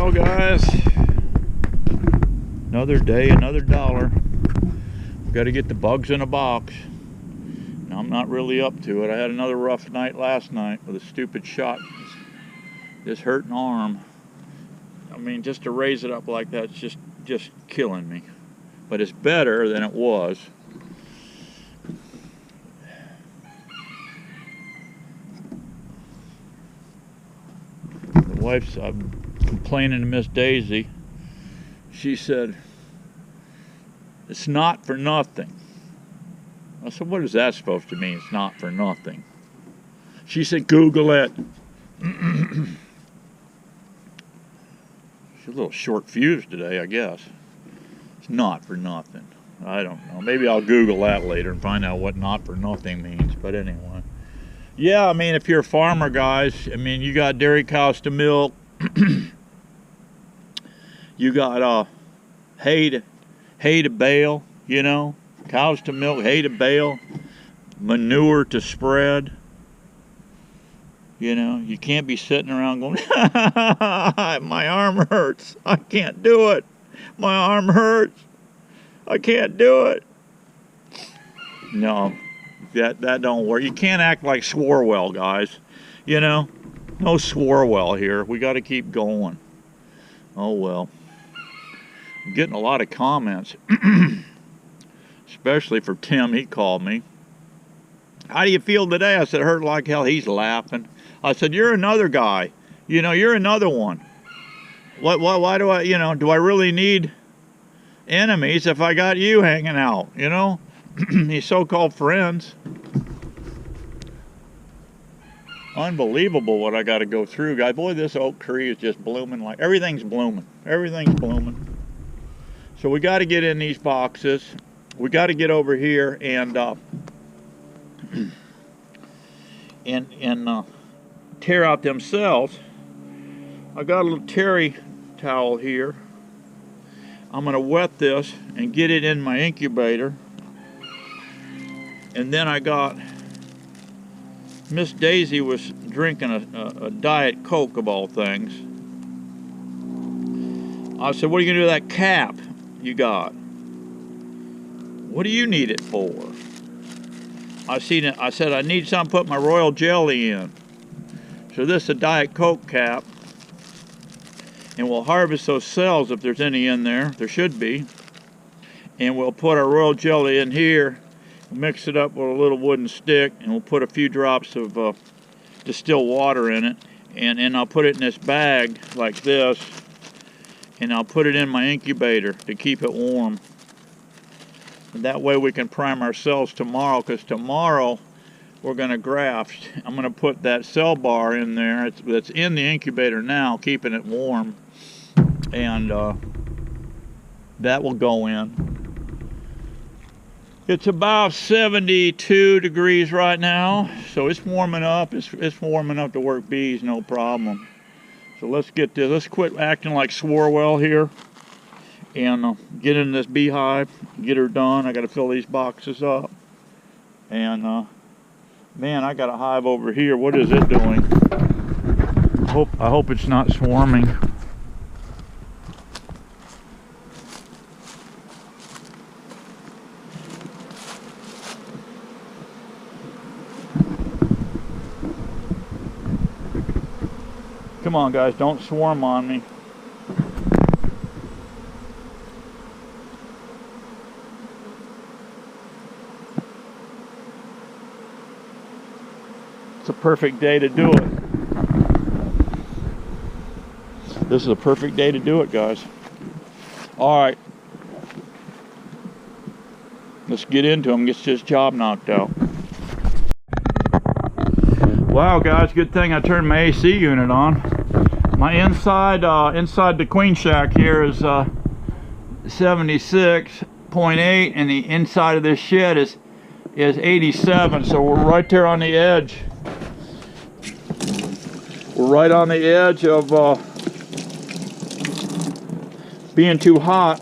Well, guys, another day, another dollar. We've got to get the bugs in a box. Now, I'm not really up to it. I had another rough night last night with a stupid shot. This hurting arm. I mean, just to raise it up like that, it's just killing me. But it's better than it was. The wife's complaining to Miss Daisy. She said, "It's not for nothing." I said, "What is that supposed to mean? It's not for nothing." She said, "Google it." She's a little short fused today, I guess. It's not for nothing. I don't know. Maybe I'll Google that later and find out what not for nothing means. But anyway. Yeah, I mean, if you're a farmer, guys, I mean, you got dairy cows to milk. You got hay to bale, you know. Cows to milk, hay to bale, manure to spread. You know, you can't be sitting around going, "My arm hurts. I can't do it. My arm hurts. I can't do it." No, that don't work. You can't act like Swarwell, guys. You know, no Swarwell here. We got to keep going. Oh, well. I'm getting a lot of comments, especially for Tim. He called me. "How do you feel today?" I said, "Hurt like hell." He's laughing. I said, "You're another guy. You know, you're another one. Why do I, you know, do I really need enemies if I got you hanging out, you know?" These so-called friends. Unbelievable what I got to go through, guys. Boy, this oak tree is just blooming like, everything's blooming. Everything's blooming. So we got to get in these boxes. We got to get over here and tear out them cells. I got a little terry towel here. I'm going to wet this and get it in my incubator. And then I got, Miss Daisy was drinking a Diet Coke of all things. I said, "What are you going to do with that cap you got? What do you need it for?" I seen it. I said, "I need something to put my royal jelly in." So this is a Diet Coke cap. And we'll harvest those cells if there's any in there. There should be. And we'll put our royal jelly in here. Mix it up with a little wooden stick. And we'll put a few drops of distilled water in it. And I'll put it in this bag like this. And I'll put it in my incubator to keep it warm. And that way we can prime our cells tomorrow. Because tomorrow we're going to graft. I'm going to put that cell bar in there. That's in the incubator now, keeping it warm. And that will go in. It's about 72 degrees right now, so it's warming up. It's warm enough to work bees, no problem. So let's get this. Let's quit acting like Swarwell here and get in this beehive, get her done. I got to fill these boxes up. And man, I got a hive over here. What is it doing? I hope it's not swarming. Come on, guys, don't swarm on me. It's a perfect day to do it. This is a perfect day to do it, guys. All right. Let's get into him, gets this job knocked out. Wow, guys, good thing I turned my AC unit on. My inside the queen shack here is 76.8, and the inside of this shed is 87, so we're right there on the edge. We're right on the edge of being too hot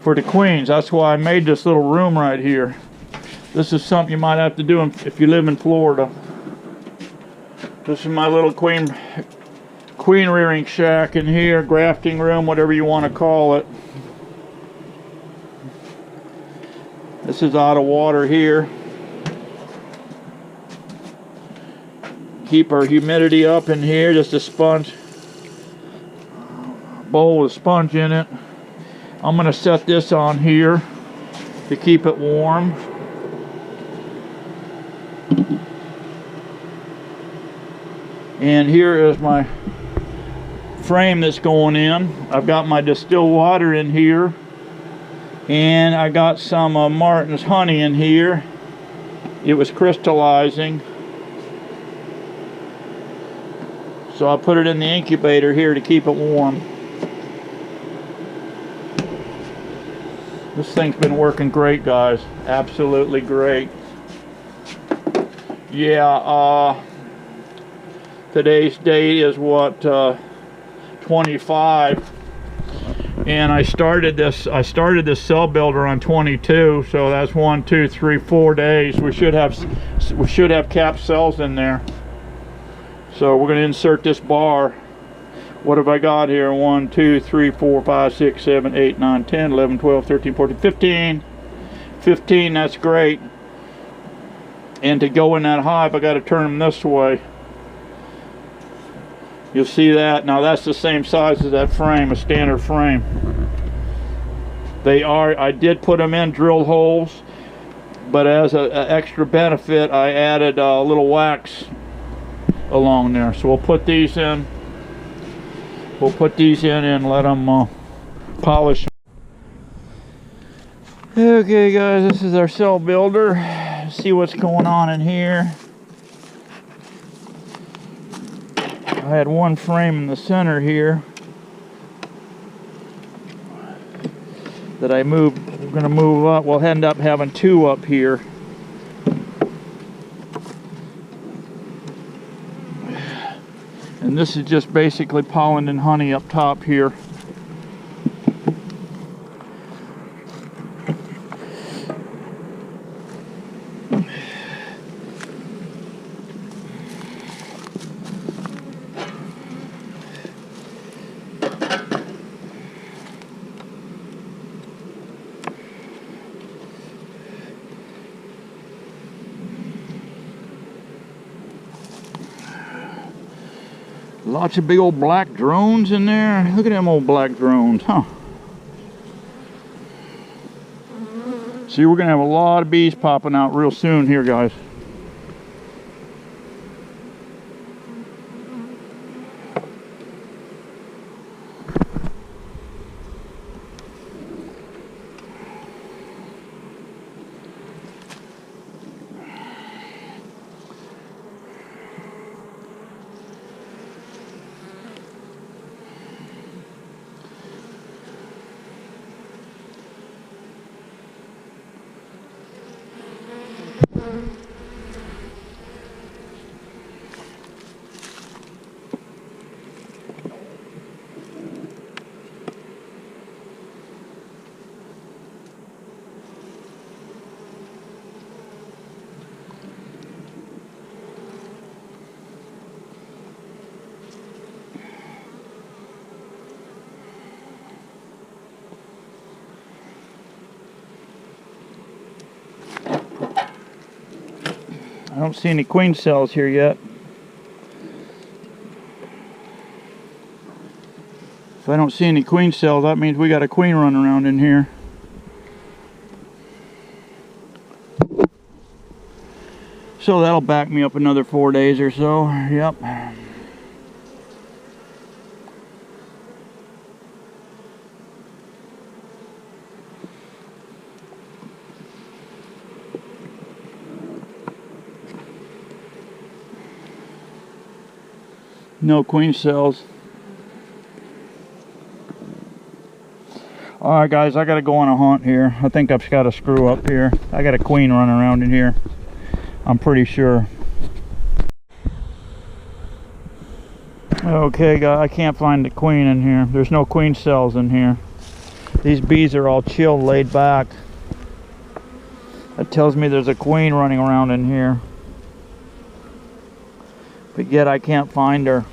for the queens. That's why I made this little room right here. This is something you might have to do if you live in Florida. This is my little queen queen rearing shack in here, grafting room, whatever you want to call it. This is out of water here. Keep our humidity up in here, just a sponge. Bowl with sponge in it. I'm going to set this on here to keep it warm. And here is my frame that's going in. I've got my distilled water in here, and I got some Martin's honey in here. It was crystallizing, so I'll put it in the incubator here to keep it warm. This thing's been working great, guys. Absolutely great. Yeah, today's date is what, 25, and I started this cell builder on 22, so that's 1, 2, 3, 4 days. We should have capped cells in there. So we're going to insert this bar. What have I got here? 1, 2, 3, 4, 5, 6, 7, 8, 9, 10, 11, 12, 13, 14, 15. 15, that's great. And to go in that hive, I got to turn them this way. You'll see that. Now that's the same size as that frame, a standard frame. They are, I did put them in drill holes, but as an extra benefit, I added a little wax along there. So we'll put these in. We'll put these in and let them polish. Okay guys, this is our cell builder. See what's going on in here. I had one frame in the center here that I moved. We're going to move up. We'll end up having 2 up here. And this is just basically pollen and honey up top here. Lots of big old black drones in there. Look at them old black drones, huh? See, we're gonna have a lot of bees popping out real soon here, guys. I don't see any queen cells here yet. If I don't see any queen cells, that means we got a queen running around in here. So that'll back me up another 4 days or so. Yep. No queen cells. Alright guys, I gotta go on a hunt here. I think I've got a screw up here. I got a queen running around in here, I'm pretty sure. Okay guys, I can't find the queen in here. There's no queen cells in here. These bees are all chilled, laid back. That tells me there's a queen running around in here. But yet I can't find her.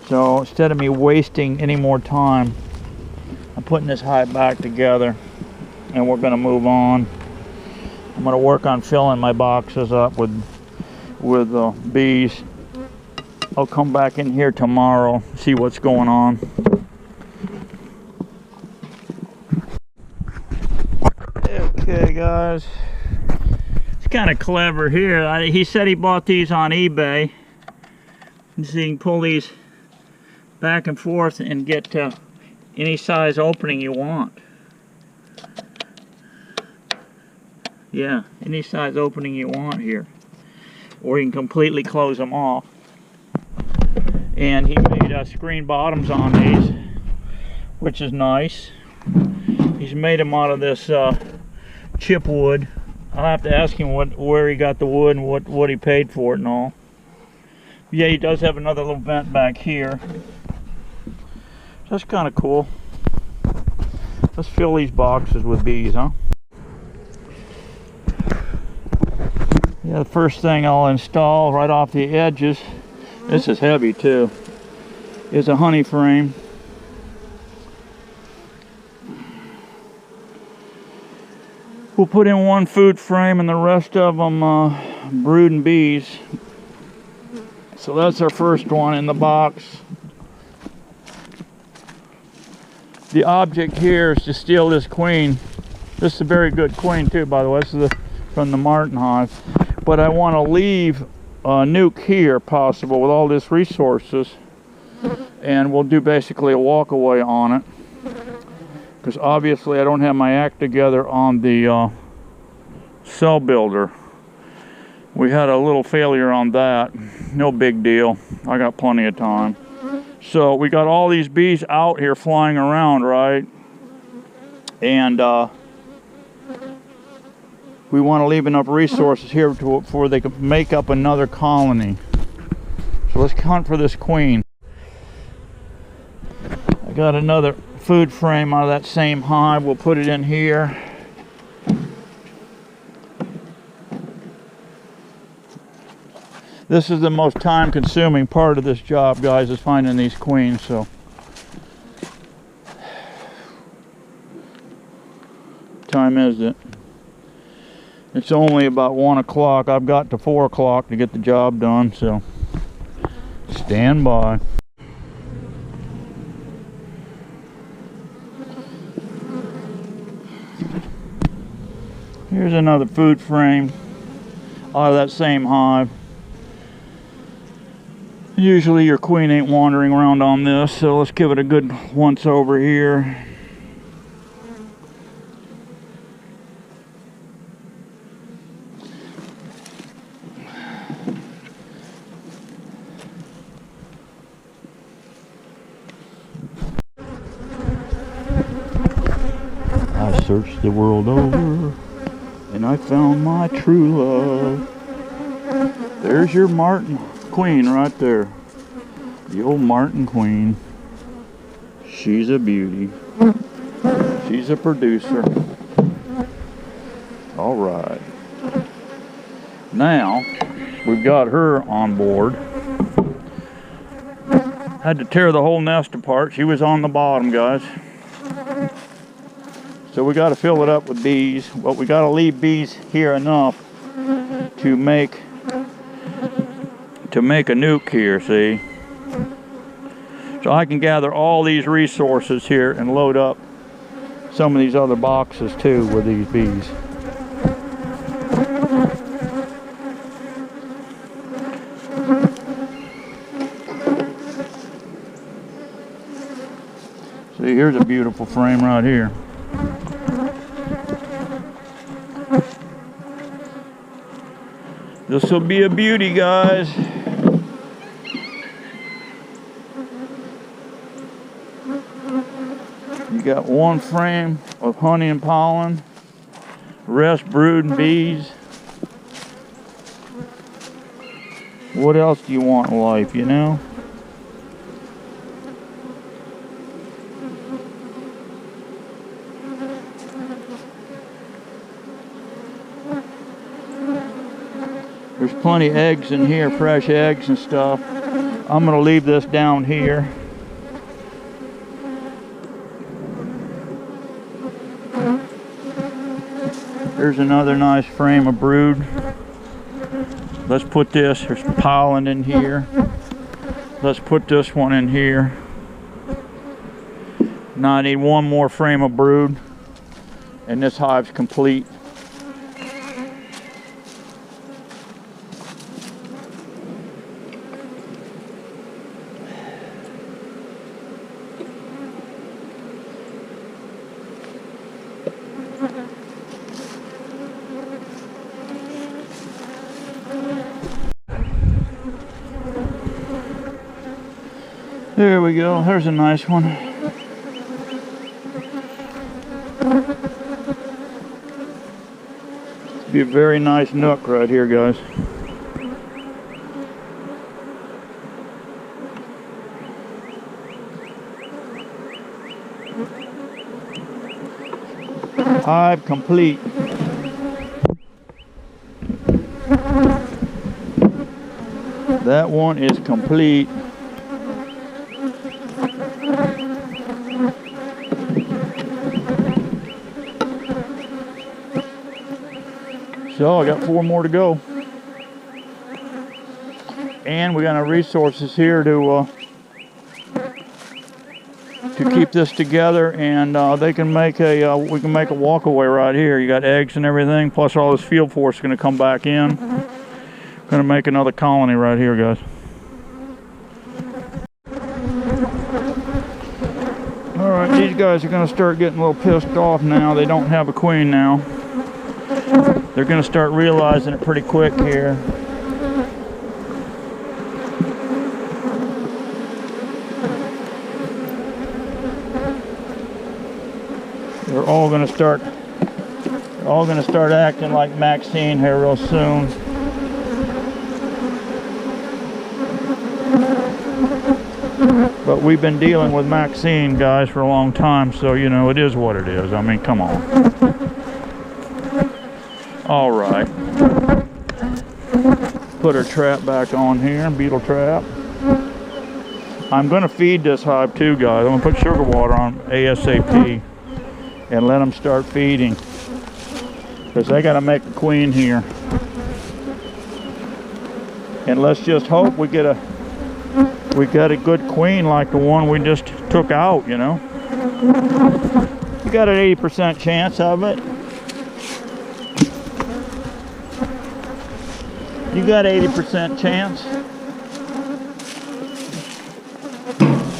So instead of me wasting any more time, I'm putting this hive back together and we're gonna move on. I'm gonna work on filling my boxes up with bees. I'll come back in here tomorrow, see what's going on. Okay guys, it's kind of clever here. He said he bought these on eBay. So you can pull these back and forth and get any size opening you want. Yeah, any size opening you want here. Or you can completely close them off. And he made screen bottoms on these, which is nice. He's made them out of this chip wood. I'll have to ask him where he got the wood and what he paid for it and all. Yeah, he does have another little vent back here. That's kind of cool. Let's fill these boxes with bees, huh? Yeah, the first thing I'll install right off the edges, this is heavy too, is a honey frame. We'll put in one food frame and the rest of them brooding bees. So that's our first one in the box. The object here is to steal this queen. This is a very good queen too, by the way. This is from the Martin hive. But I want to leave a nuke here, possible, with all these resources. And we'll do basically a walkaway on it. Because obviously I don't have my act together on the cell builder. We had a little failure on that. No big deal. I got plenty of time. So we got all these bees out here flying around, right? And we want to leave enough resources here before they can make up another colony. So let's hunt for this queen. I got another food frame out of that same hive. We'll put it in here. This is the most time-consuming part of this job, guys, is finding these queens. So, what time is it? It's only about 1 o'clock. I've got to 4 o'clock to get the job done. So, stand by. Here's another food frame out of that same hive. Usually your queen ain't wandering around on this, so let's give it a good once over here. I searched the world over and I found my true love. There's your Martin queen right there. The old Martin queen. She's a beauty. She's a producer. All right. Now we've got her on board. Had to tear the whole nest apart. She was on the bottom, guys. So we got to fill it up with bees. But we got to leave bees here enough to make a nuke here, see? So I can gather all these resources here and load up some of these other boxes too with these bees. See, here's a beautiful frame right here. This will be a beauty, guys. You got one frame of honey and pollen, rest brooding bees. What else do you want in life, you know? There's plenty of eggs in here, fresh eggs and stuff. I'm going to leave this down here. Here's another nice frame of brood. Let's put this, there's pollen in here. Let's put this one in here. Now I need one more frame of brood, and this hive's complete. There we go, there's a nice one. Be a very nice nook right here, guys. Hive complete. That one is complete. So I got 4 more to go, and we got our resources here to keep this together, and they can make a we can make a walkaway right here. You got eggs and everything, plus all this field force is going to come back in. Going to make another colony right here, guys. All right, these guys are going to start getting a little pissed off now. They don't have a queen now. They're going to start realizing it pretty quick here. They're all going to start acting like Maxine here real soon. But we've been dealing with Maxine, guys, for a long time, so you know, it is what it is. I mean, come on. All right, put our trap back on here, beetle trap. I'm going to feed this hive too, guys. I'm going to put sugar water on ASAP and let them start feeding, because they got to make a queen here. And let's just hope we got a good queen like the one we just took out, you know. You got an 80% chance of it. You got 80% chance.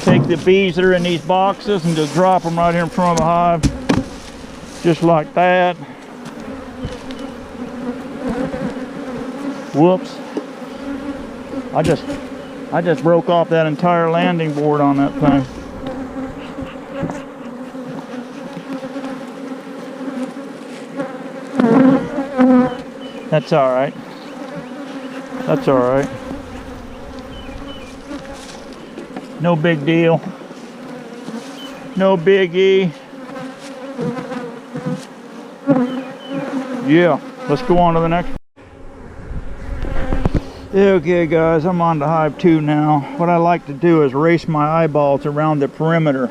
Take the bees that are in these boxes and just drop them right here in front of the hive. Just like that. Whoops. I just broke off that entire landing board on that thing. That's all right. That's all right. No big deal. No biggie. Yeah, let's go on to the next one. Okay guys, I'm on to hive 2 now. What I like to do is race my eyeballs around the perimeter.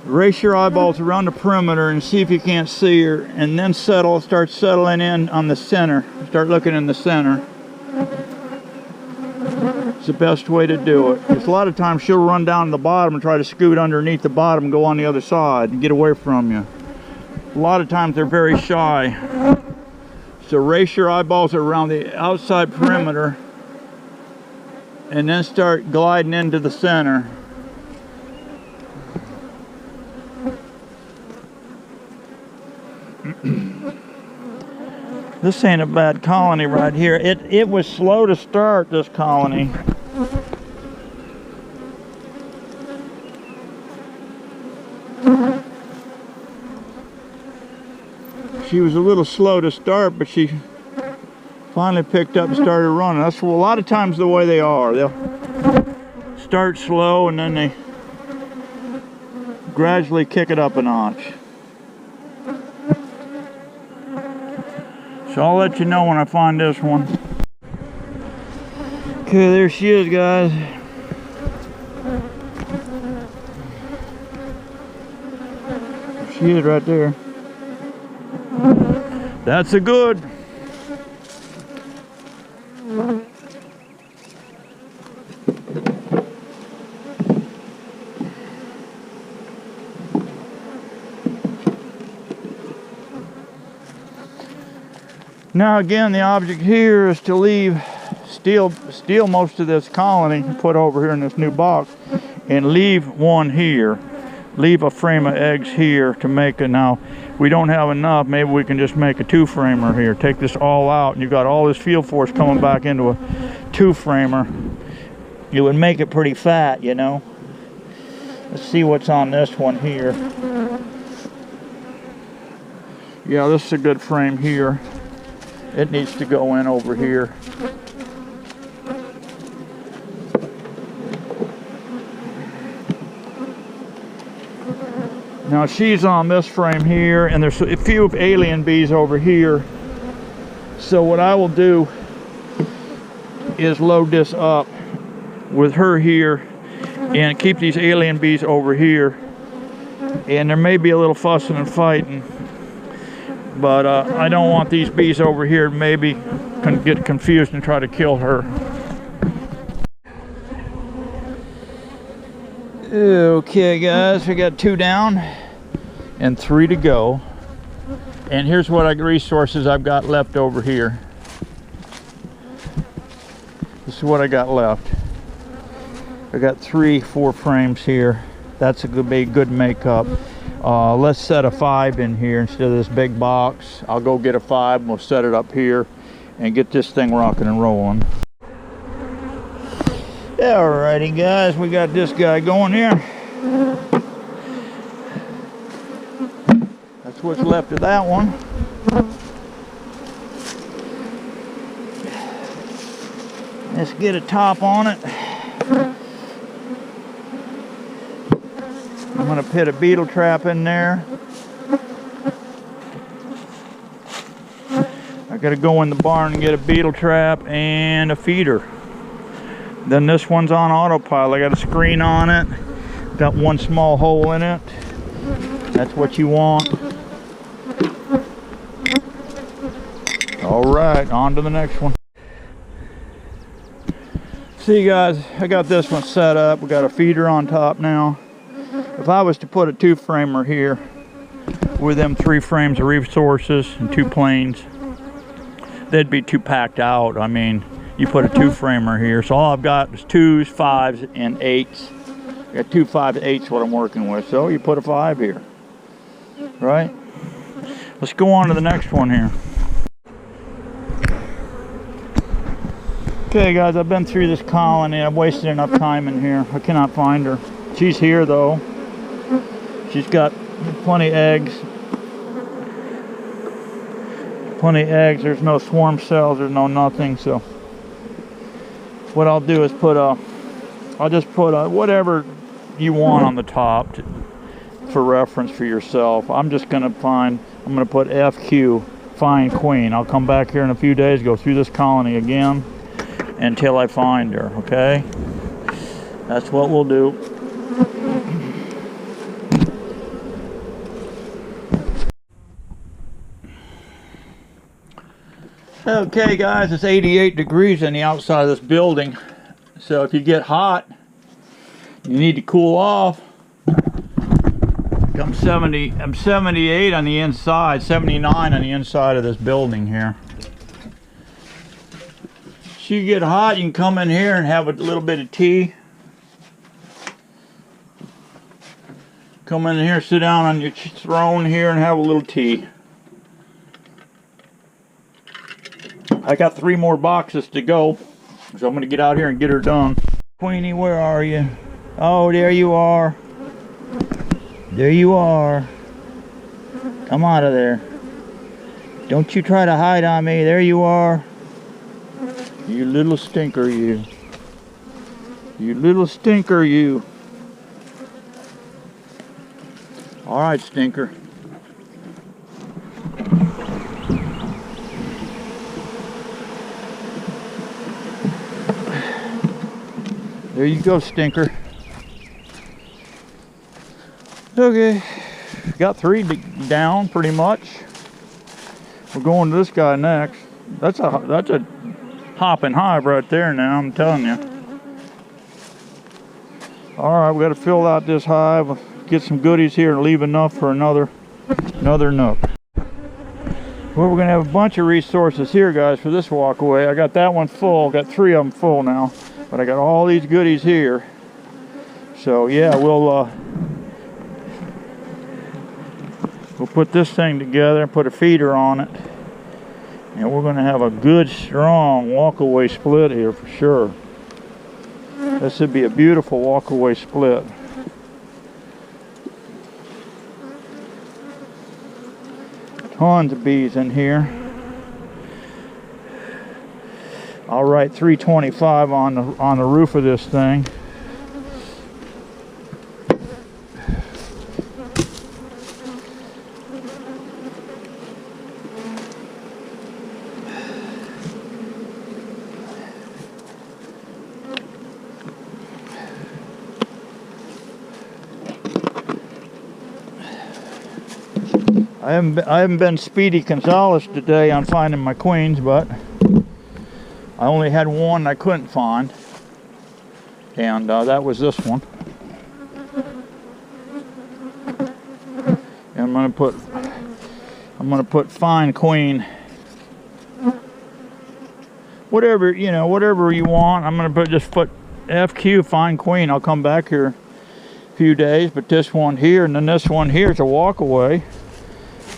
Race your eyeballs around the perimeter and see if you can't see her, and then start settling in on the center. Start looking in the center. It's the best way to do it. Because a lot of times she'll run down to the bottom and try to scoot underneath the bottom and go on the other side and get away from you. A lot of times they're very shy. So race your eyeballs around the outside perimeter and then start gliding into the center. This ain't a bad colony right here. It was slow to start, this colony. She was a little slow to start, but she finally picked up and started running. That's a lot of times the way they are. They'll start slow and then they gradually kick it up a notch. So I'll let you know when I find this one. Okay, there she is, guys. She is right there. That's a good. Now again, the object here is to steal most of this colony, put over here in this new box, and leave one here. Leave a frame of eggs here to make it. Now, we don't have enough. Maybe we can just make a two-framer here. Take this all out, and you've got all this field force coming back into a two-framer. It would make it pretty fat, you know. Let's see what's on this one here. Yeah, this is a good frame here. It needs to go in over here. Now she's on this frame here, and there's a few alien bees over here. So what I will do is load this up with her here and keep these alien bees over here. And there may be a little fussing and fighting, but I don't want these bees over here maybe get confused and try to kill her. Okay guys, we got 2 down and 3 to go. And here's what resources I've got left over here. This is what I got left. I got 3-4 frames here. That's a good makeup. Let's set a 5 in here instead of this big box. I'll go get a 5 and we'll set it up here and get this thing rocking and rolling. Alrighty guys, we got this guy going here. That's what's left of that one. Let's get a top on it. I'm going to put a beetle trap in there. I got to go in the barn and get a beetle trap and a feeder. Then this one's on autopilot. I got a screen on it. Got one small hole in it. That's what you want. All right, on to the next one. See guys, I got this one set up. We got a feeder on top now. If I was to put a 2-framer here with them 3 frames of resources and 2 planes, they'd be too packed out. I mean, you put a 2-framer here, so all I've got is 2s, 5s, and 8s. I got 2 5 8s what I'm working with, so you put a 5 here, right? Let's go on to the next one here. Okay guys, I've been through this colony. I've wasted enough time in here. I cannot find her. She's here though. She's got plenty of eggs. Plenty of eggs. There's no swarm cells. There's no nothing. So what I'll do is I'll just put whatever you want on the top for reference for yourself. I'm just going to put FQ, find queen. I'll come back here in a few days, go through this colony again until I find her, okay? That's what we'll do. Okay guys, it's 88 degrees on the outside of this building. So if you get hot, you need to cool off. I'm 78 on the inside, 79 on the inside of this building here. So you get hot, you can come in here and have a little bit of tea. Come in here, sit down on your throne here and have a little tea. I got 3 more boxes to go, so I'm going to get out here and get her done. Queenie, where are you? Oh, there you are. There you are. Come out of there. Don't you try to hide on me. There you are. You little stinker, you. You little stinker, you. All right, stinker. There you go, stinker. Okay, got 3 down pretty much. We're going to this guy next. That's a hopping hive right there now, I'm telling you. Alright, we got to fill out this hive, get some goodies here and leave enough for another nook. Well, we're going to have a bunch of resources here, guys, for this walkaway. I got that one full, got 3 of them full now, but I got all these goodies here. So yeah, we'll put this thing together and put a feeder on it, and we're going to have a good strong walkaway split here for sure. This should be a beautiful walkaway split. Tons of bees in here. I'll write 325 on the roof of this thing. I haven't been Speedy Gonzales today on finding my queens, but I only had one I couldn't find, and that was this one. And I'm gonna put fine queen, whatever you want. I'm gonna just put FQ fine queen. I'll come back here a few days, but this one here and then this one here is a walkaway.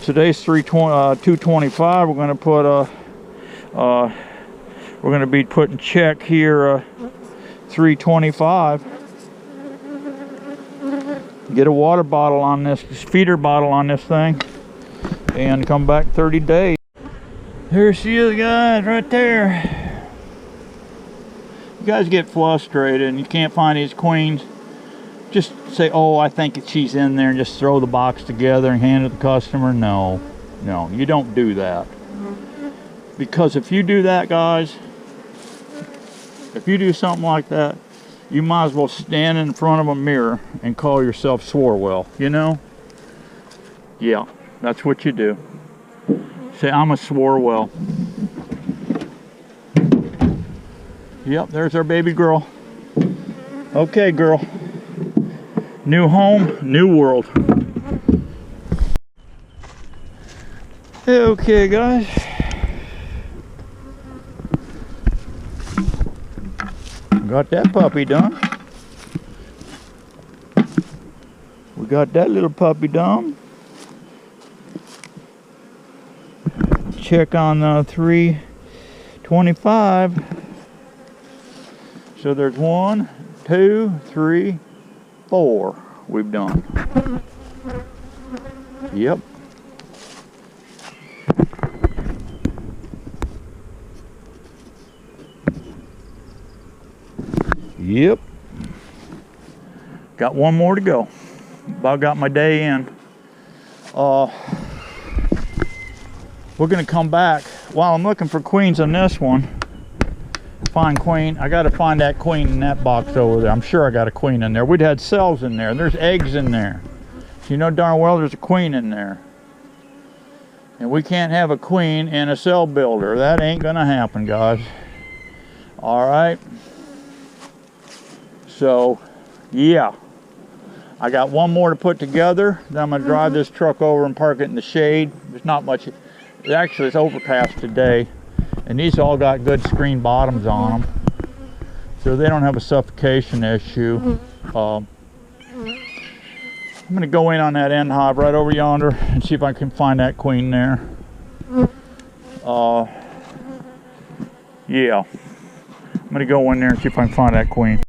Today's 225. We're going to put we're going to be putting check here 325. Get a water bottle on this feeder bottle on this thing, and come back 30 days. There she is, guys, right there. You guys get frustrated and you can't find these queens. Just say, oh, I think she's in there, and just throw the box together and hand it to the customer. No, you don't do that. Because if you do that, guys, if you do something like that, you might as well stand in front of a mirror and call yourself Swarwell, you know? Yeah, that's what you do. Say, I'm a Swarwell. Yep, there's our baby girl. Okay, girl. New home, new world. Okay, guys. Got that puppy done. We got that little puppy done. Check on 325. So there's 1, 2, 3, 4 we've done. Yep. Yep. Got 1 more to go. About got my day in. We're gonna come back while I'm looking for queens on this one. Find queen. I gotta find that queen in that box over there. I'm sure I got a queen in there. We'd had cells in there. There's eggs in there. So you know darn well there's a queen in there. And we can't have a queen in a cell builder. That ain't gonna happen, guys. Alright. So, yeah. I got 1 more to put together. Then I'm gonna drive this truck over and park it in the shade. There's not much. Actually, it's overcast today. And these all got good screen bottoms on them, so they don't have a suffocation issue. I'm going to go in on that end hive right over yonder and see if I can find that queen there. Yeah, I'm going to go in there and see if I can find that queen.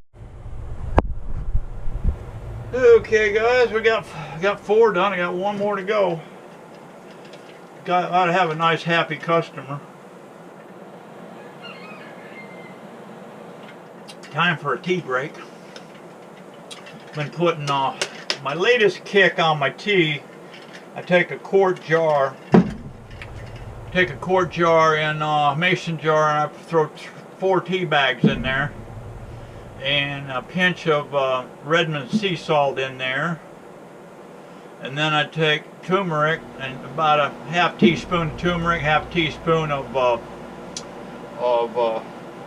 Okay, guys, we got 4 done. I got 1 more to go. Got to have a nice, happy customer. Time for a tea break. Been putting my latest kick on my tea. I take a quart jar in a mason jar, and I throw 4 tea bags in there, and a pinch of Redmond sea salt in there. And then I take turmeric and about a half teaspoon of turmeric, half teaspoon of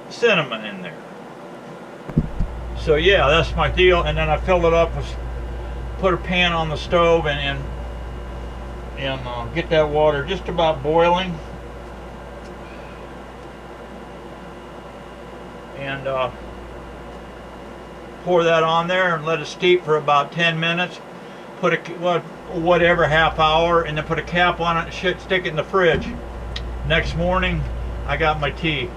cinnamon in there. So yeah, that's my deal. And then I fill it up with, put a pan on the stove and get that water just about boiling. And pour that on there and let it steep for about 10 minutes. Put a whatever, half hour, and then put a cap on it, stick it in the fridge. Next morning, I got my tea.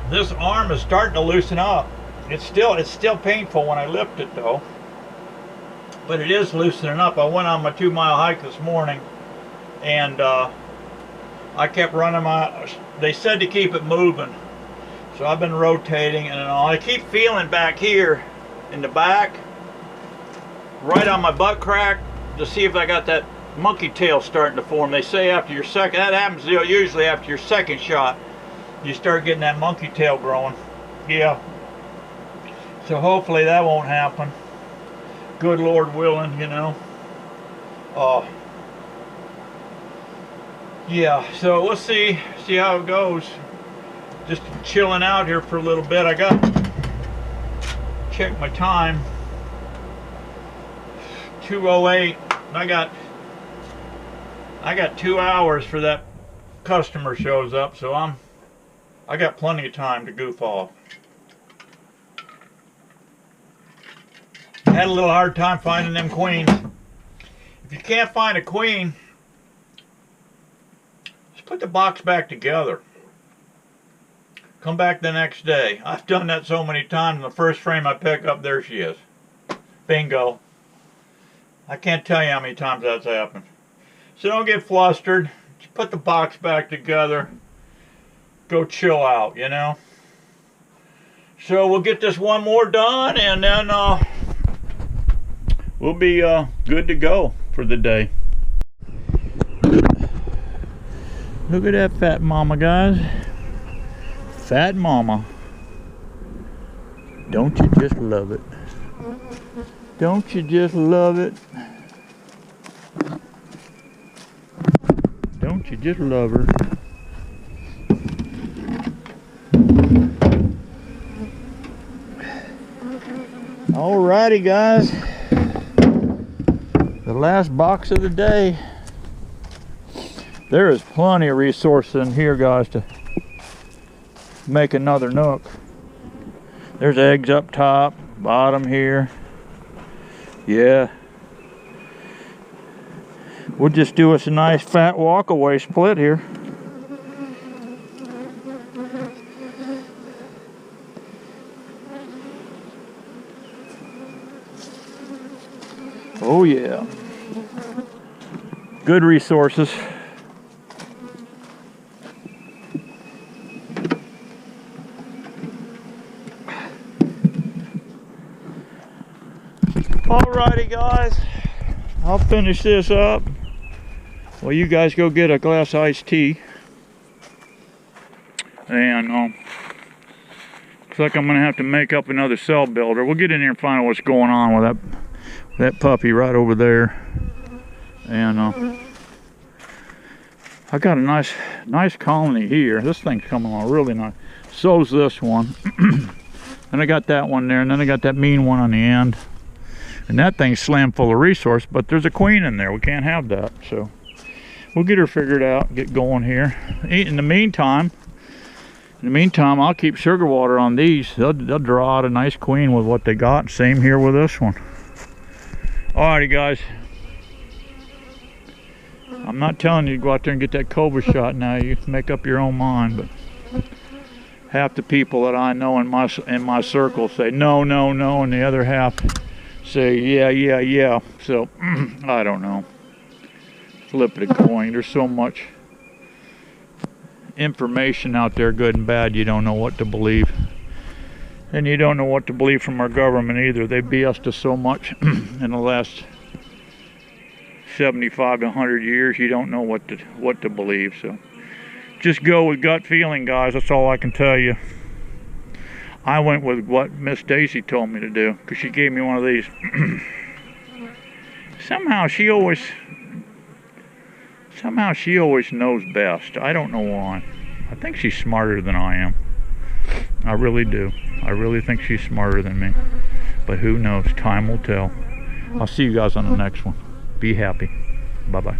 This arm is starting to loosen up. It's still painful when I lift it though, but it is loosening up. I went on my 2-mile hike this morning, and I kept running they said to keep it moving. So I've been rotating and all. I keep feeling back here in the back, right on my butt crack, to see if I got that monkey tail starting to form. They say after your second, that happens usually after your second shot, you start getting that monkey tail growing. Yeah. So hopefully that won't happen. Good Lord willing, you know. Yeah, so we'll see how it goes. Just chilling out here for a little bit. I got check my time. 2:08. I got 2 hours for that customer shows up, so I got plenty of time to goof off. Had a little hard time finding them queens. If you can't find a queen, just put the box back together. Come back the next day. I've done that so many times. The first frame I pick up, there she is. Bingo. I can't tell you how many times that's happened. So don't get flustered. Just put the box back together. Go chill out, you know. So we'll get this one more done, and then we'll be good to go for the day. Look at that fat mama, guys. Fat mama. Don't you just love it? Don't you just love it? Don't you just love her? Alrighty, guys. The last box of the day. There is plenty of resources in here, guys, to make another nook. There's eggs up top, bottom here. Yeah. We'll just do us a nice fat walkaway split here. Oh yeah. Good resources. Alrighty, guys, I'll finish this up. Well, you guys go get a glass of iced tea. And looks like I'm gonna have to make up another cell builder. We'll get in here and find out what's going on with that puppy right over there. And I got a nice colony here. This thing's coming along really nice. So's this one. And I got that one there, and then I got that mean one on the end. And that thing's slam full of resource, but there's a queen in there. We can't have that, so we'll get her figured out, get going here. In the meantime, I'll keep sugar water on these. They'll draw out a nice queen with what they got. Same here with this one. Alrighty, guys. I'm not telling you to go out there and get that cobra shot now. You make up your own mind, but half the people that I know in my circle say no, no, no, and the other half say yeah, yeah, yeah. So I don't know. Flip it a coin. There's so much information out there, good and bad, you don't know what to believe. And you don't know what to believe from our government either. They BS'd us so much in the last 75 to 100 years, you don't know what to believe. So Just go with gut feeling, guys. That's all I can tell you. I went with what Miss Daisy told me to do, because she gave me one of these. Somehow she always knows best. I don't know why. I think she's smarter than I am. I really do. I really think she's smarter than me. But who knows? Time will tell. I'll see you guys on the next one. Be happy. Bye-bye.